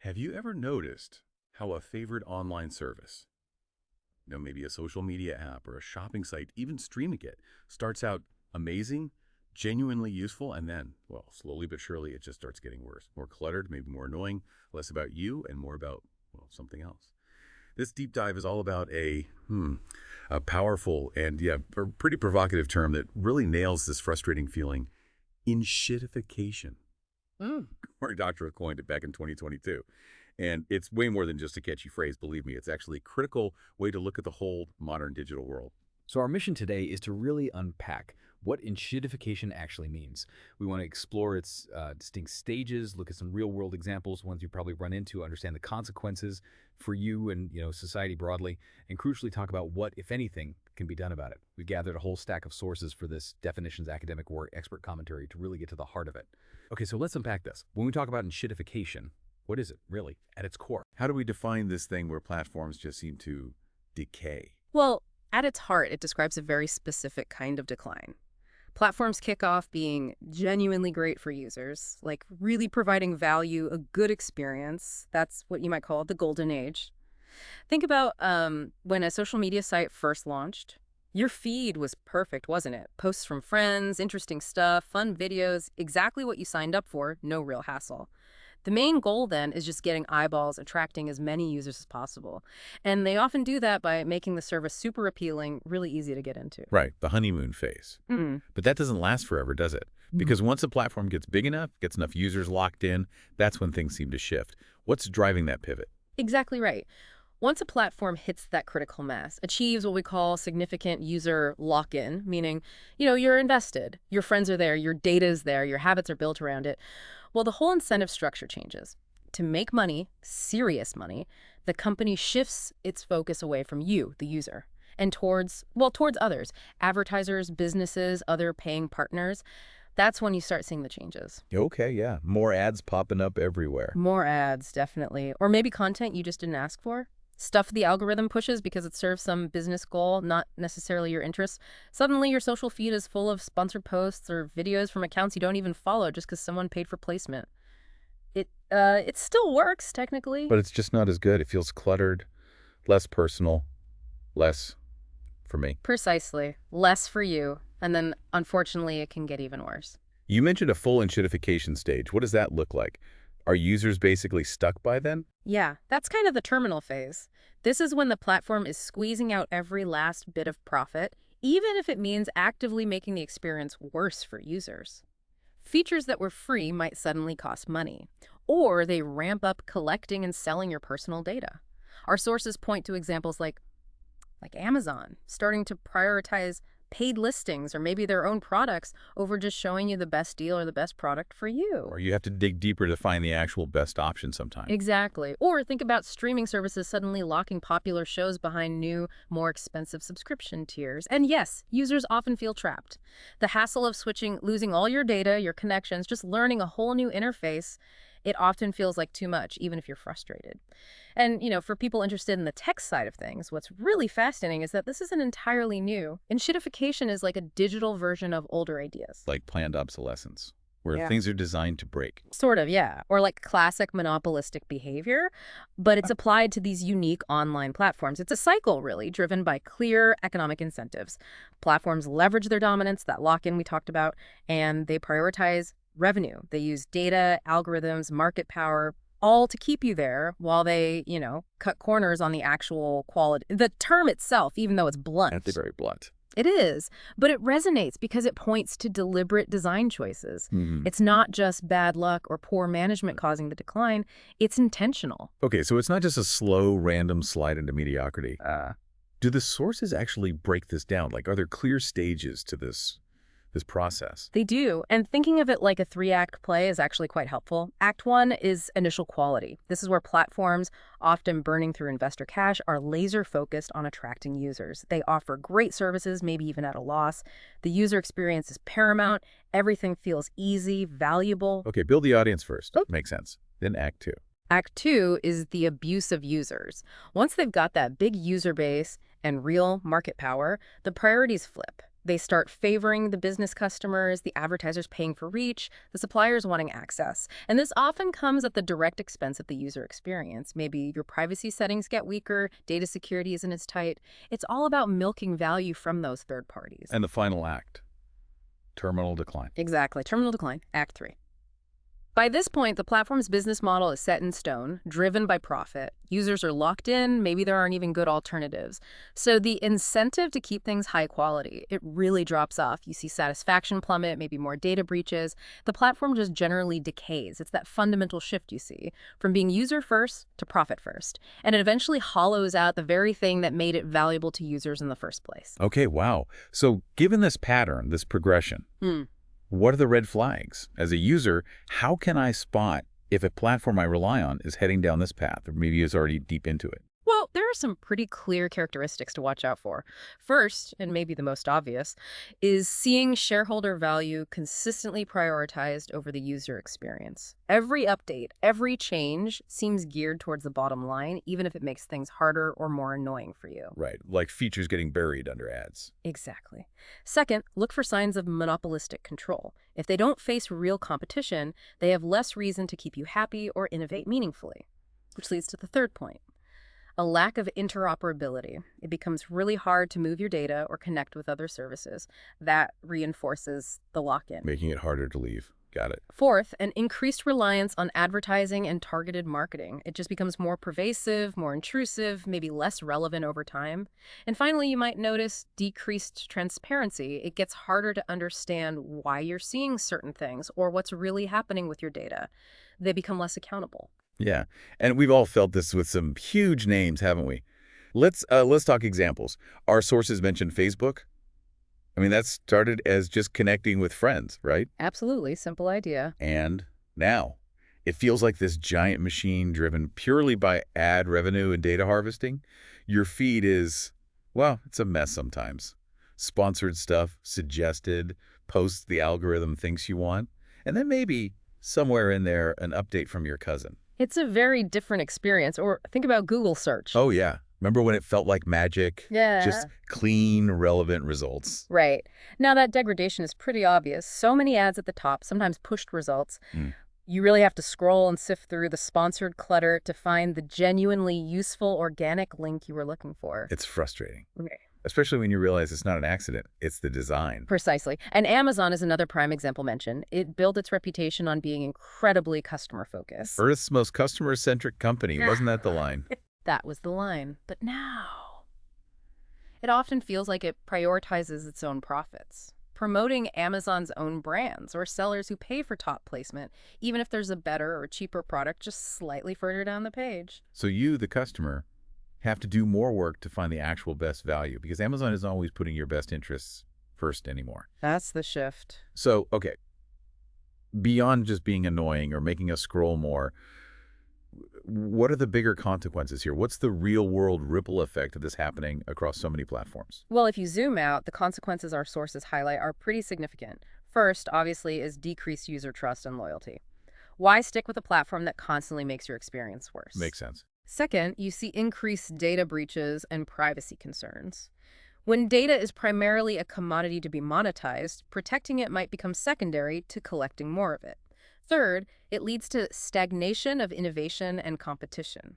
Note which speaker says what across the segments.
Speaker 1: Have you ever noticed how a favorite online service, maybe a social media app or a shopping site, even streaming it, starts out amazing, genuinely useful, and then, well, slowly but surely, it just starts getting worse. More cluttered, maybe more annoying, less about you and more about, well, something else. This deep dive is all about a powerful and, yeah, a pretty provocative term that really nails this frustrating feeling, enshittification. Our doctor coined it back in 2022. And it's way more than just a catchy phrase, believe me. It's actually a critical way to look at the whole modern digital world.
Speaker 2: So our mission today is to really unpack what enshittification actually means. We want to explore its distinct stages, look at some real-world examples, ones you probably run into, understand the consequences for you and society broadly, and crucially talk about what, if anything, can be done about it. We've gathered a whole stack of sources for this: definitions, academic work, expert commentary, to really get to the heart of it. Okay, so let's unpack this. When we talk about enshittification, what is it really at its core?
Speaker 1: How do we define this thing where platforms just seem to decay?
Speaker 3: Well, at its heart, it describes a very specific kind of decline. Platforms kick off being genuinely great for users, like really providing value, a good experience. That's what you might call the golden age. Think about when a social media site first launched. Your feed was perfect, wasn't it? Posts from friends, interesting stuff, fun videos, exactly what you signed up for, no real hassle. The main goal then is just getting eyeballs, attracting as many users as possible. And they often do that by making the service super appealing, really easy to get into.
Speaker 1: Right, the honeymoon phase. But that doesn't last forever, does it? Because once a platform gets big enough, gets enough users locked in, that's when things seem to shift. What's driving that pivot?
Speaker 3: Exactly right. Once a platform hits that critical mass, achieves what we call significant user lock-in, meaning, you're invested, your friends are there, your data is there, your habits are built around it, well, the whole incentive structure changes. To make money, serious money, the company shifts its focus away from you, the user, and towards others, advertisers, businesses, other paying partners. That's when you start seeing the changes.
Speaker 1: Okay, yeah. More ads popping up everywhere.
Speaker 3: More ads, definitely. Or maybe content you just didn't ask for. Stuff the algorithm pushes because it serves some business goal, not necessarily your interests. Suddenly your social feed is full of sponsored posts or videos from accounts you don't even follow just because someone paid for placement. It still works, technically.
Speaker 1: But it's just not as good. It feels cluttered, less personal, less for me.
Speaker 3: Precisely. Less for you. And then, unfortunately, it can get even worse.
Speaker 1: You mentioned a full enshittification stage. What does that look like? Are users basically stuck by then?
Speaker 3: Yeah, that's kind of the terminal phase. This is when the platform is squeezing out every last bit of profit, even if it means actively making the experience worse for users. Features that were free might suddenly cost money, or they ramp up collecting and selling your personal data. Our sources point to examples like Amazon starting to prioritize paid listings or maybe their own products over just showing you the best deal or the best product for you.
Speaker 1: Or you have to dig deeper to find the actual best option sometimes.
Speaker 3: Exactly. Or think about streaming services suddenly locking popular shows behind new, more expensive subscription tiers. And yes, users often feel trapped. The hassle of losing all your data, your connections, just learning a whole new interface, it often feels like too much, even if you're frustrated. And, for people interested in the tech side of things, what's really fascinating is that this isn't entirely new. Enshittification is like a digital version of older ideas.
Speaker 1: Like planned obsolescence, where things are designed to break.
Speaker 3: Sort of, yeah. Or like classic monopolistic behavior, but it's applied to these unique online platforms. It's a cycle, really, driven by clear economic incentives. Platforms leverage their dominance, that lock-in we talked about, and they prioritize revenue. They use data, algorithms, market power, all to keep you there while they, cut corners on the actual quality. The term itself, even though it's blunt.
Speaker 1: That's very blunt.
Speaker 3: It is, but it resonates because it points to deliberate design choices. It's not just bad luck or poor management causing the decline. It's intentional.
Speaker 1: Okay, so it's not just a slow, random slide into mediocrity. Do the sources actually break this down? Like, are there clear stages to this process?
Speaker 3: They do, and thinking of it like a 3-act play is actually quite helpful. Act 1 is initial quality. This is where platforms, often burning through investor cash, are laser-focused on attracting users. They offer great services, maybe even at a loss. The user experience is paramount. Everything feels easy, valuable.
Speaker 1: Okay, build the audience first. Makes sense. Then Act 2.
Speaker 3: Act 2 is the abuse of users. Once they've got that big user base and real market power, the priorities flip. They start favoring the business customers, the advertisers paying for reach, the suppliers wanting access. And this often comes at the direct expense of the user experience. Maybe your privacy settings get weaker, data security isn't as tight. It's all about milking value from those third parties.
Speaker 1: And the final act, terminal decline.
Speaker 3: Exactly. Terminal decline, Act 3. By this point, the platform's business model is set in stone, driven by profit. Users are locked in, maybe there aren't even good alternatives. So the incentive to keep things high quality, it really drops off. You see satisfaction plummet, maybe more data breaches. The platform just generally decays. It's that fundamental shift you see, from being user first to profit first. And it eventually hollows out the very thing that made it valuable to users in the first place.
Speaker 1: Okay, wow. So given this pattern, this progression, what are the red flags? As a user, how can I spot if a platform I rely on is heading down this path or maybe is already deep into it?
Speaker 3: Well, there are some pretty clear characteristics to watch out for. First, and maybe the most obvious, is seeing shareholder value consistently prioritized over the user experience. Every update, every change seems geared towards the bottom line, even if it makes things harder or more annoying for you.
Speaker 1: Right, like features getting buried under ads.
Speaker 3: Exactly. Second, look for signs of monopolistic control. If they don't face real competition, they have less reason to keep you happy or innovate meaningfully. Which leads to the third point. A lack of interoperability. It becomes really hard to move your data or connect with other services. That reinforces the lock-in.
Speaker 1: Making it harder to leave. Got it.
Speaker 3: Fourth, an increased reliance on advertising and targeted marketing. It just becomes more pervasive, more intrusive, maybe less relevant over time. And finally, you might notice decreased transparency. It gets harder to understand why you're seeing certain things or what's really happening with your data. They become less accountable.
Speaker 1: Yeah, and we've all felt this with some huge names, haven't we? Let's talk examples. Our sources mentioned Facebook. I mean, that started as just connecting with friends, right?
Speaker 3: Absolutely. Simple idea.
Speaker 1: And now, it feels like this giant machine driven purely by ad revenue and data harvesting. Your feed is, well, it's a mess sometimes. Sponsored stuff, suggested, posts the algorithm thinks you want, and then maybe somewhere in there an update from your cousin.
Speaker 3: It's a very different experience. Or think about Google search.
Speaker 1: Oh, yeah. Remember when it felt like magic?
Speaker 3: Yeah.
Speaker 1: Just clean, relevant results.
Speaker 3: Right. Now that degradation is pretty obvious. So many ads at the top, sometimes pushed results. You really have to scroll and sift through the sponsored clutter to find the genuinely useful organic link you were looking for.
Speaker 1: It's frustrating.
Speaker 3: Okay.
Speaker 1: Especially when you realize it's not an accident, it's the design.
Speaker 3: Precisely. And Amazon is another prime example mentioned. It built its reputation on being incredibly customer-focused.
Speaker 1: Earth's most customer-centric company, wasn't that the line?
Speaker 3: That was the line. But now, it often feels like it prioritizes its own profits, promoting Amazon's own brands or sellers who pay for top placement, even if there's a better or cheaper product just slightly further down the page.
Speaker 1: So you, the customer, have to do more work to find the actual best value because Amazon isn't always putting your best interests first anymore.
Speaker 3: That's the shift.
Speaker 1: So, okay, beyond just being annoying or making us scroll more, what are the bigger consequences here? What's the real-world ripple effect of this happening across so many platforms?
Speaker 3: Well, if you zoom out, the consequences our sources highlight are pretty significant. First, obviously, is decreased user trust and loyalty. Why stick with a platform that constantly makes your experience worse?
Speaker 1: Makes sense.
Speaker 3: Second, you see increased data breaches and privacy concerns. When data is primarily a commodity to be monetized, protecting it might become secondary to collecting more of it. Third, it leads to stagnation of innovation and competition.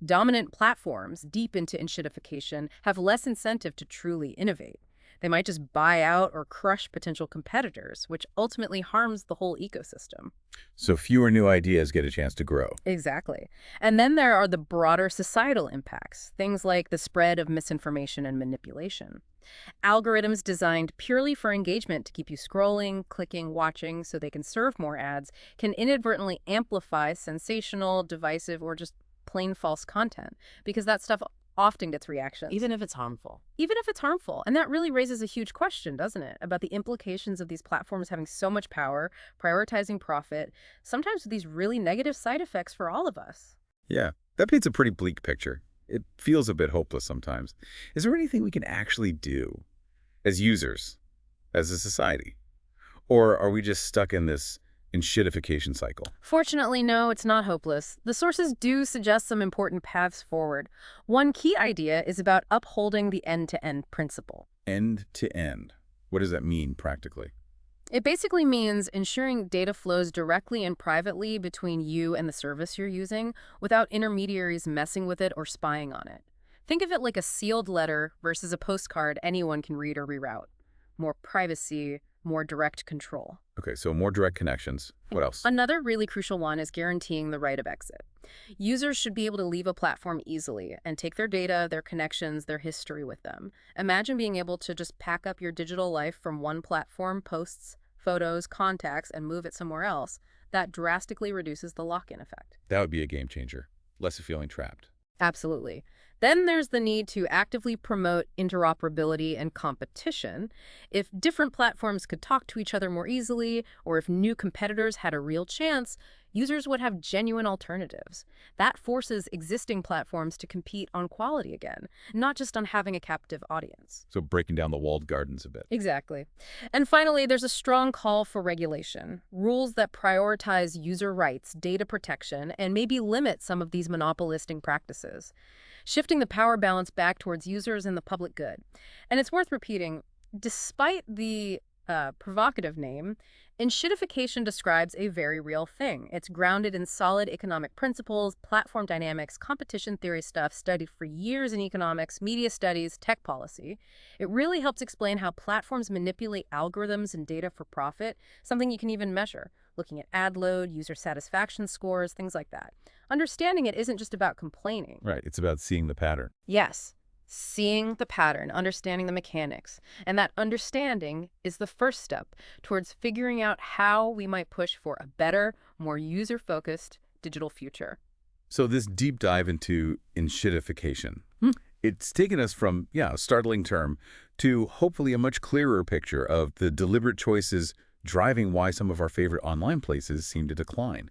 Speaker 3: Dominant platforms, deep into enshittification, have less incentive to truly innovate. They might just buy out or crush potential competitors, which ultimately harms the whole ecosystem.
Speaker 1: So fewer new ideas get a chance to grow.
Speaker 3: Exactly. And then there are the broader societal impacts, things like the spread of misinformation and manipulation. Algorithms designed purely for engagement to keep you scrolling, clicking, watching so they can serve more ads can inadvertently amplify sensational, divisive, or just plain false content because that stuff often gets reactions.
Speaker 4: Even if it's harmful.
Speaker 3: Even if it's harmful. And that really raises a huge question, doesn't it? About the implications of these platforms having so much power, prioritizing profit, sometimes with these really negative side effects for all of us.
Speaker 1: Yeah, that paints a pretty bleak picture. It feels a bit hopeless sometimes. Is there anything we can actually do as users, as a society? Or are we just stuck in this enshittification cycle?
Speaker 3: Fortunately, no, it's not hopeless. The sources do suggest some important paths forward. One key idea is about upholding the end-to-end principle.
Speaker 1: End to end. What does that mean practically?
Speaker 3: It basically means ensuring data flows directly and privately between you and the service you're using without intermediaries messing with it or spying on it. Think of it like a sealed letter versus a postcard anyone can read or reroute. More privacy, more direct control.
Speaker 1: Okay, so more direct connections. What else?
Speaker 3: Another really crucial one is guaranteeing the right of exit. Users should be able to leave a platform easily and take their data, their connections, their history with them. Imagine being able to just pack up your digital life from one platform, posts, photos, contacts, and move it somewhere else. That drastically reduces the lock-in effect.
Speaker 1: That would be a game changer. Less of feeling trapped.
Speaker 3: Absolutely. Then there's the need to actively promote interoperability and competition. If different platforms could talk to each other more easily, or if new competitors had a real chance, users would have genuine alternatives. That forces existing platforms to compete on quality again, not just on having a captive audience.
Speaker 1: So breaking down the walled gardens a bit.
Speaker 3: Exactly. And finally, there's a strong call for regulation, rules that prioritize user rights, data protection, and maybe limit some of these monopolistic practices, shifting the power balance back towards users and the public good. And it's worth repeating, despite the provocative name, enshittification describes a very real thing. It's grounded in solid economic principles, platform dynamics, competition theory stuff studied for years in economics, media studies, tech policy. It really helps explain how platforms manipulate algorithms and data for profit, something you can even measure, looking at ad load, user satisfaction scores, things like that. Understanding it isn't just about complaining.
Speaker 1: Right, it's about seeing the pattern.
Speaker 3: Yes, seeing the pattern, understanding the mechanics. And that understanding is the first step towards figuring out how we might push for a better, more user-focused digital future.
Speaker 1: So this deep dive into enshittification, it's taken us from, a startling term to hopefully a much clearer picture of the deliberate choices driving why some of our favorite online places seem to decline.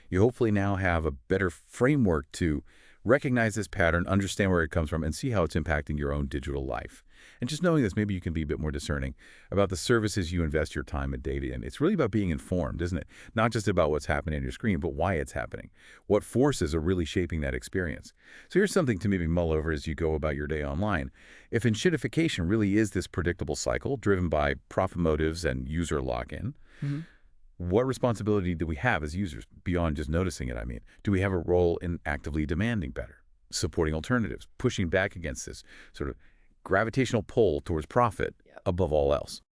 Speaker 1: You hopefully now have a better framework to recognize this pattern, understand where it comes from, and see how it's impacting your own digital life. And just knowing this, maybe you can be a bit more discerning about the services you invest your time and data in. It's really about being informed, isn't it? Not just about what's happening on your screen, but why it's happening. What forces are really shaping that experience? So here's something to maybe mull over as you go about your day online. If enshittification really is this predictable cycle driven by profit motives and user lock-in, what responsibility do we have as users beyond just noticing it? I mean, do we have a role in actively demanding better, supporting alternatives, pushing back against this sort of gravitational pull towards profit above all else?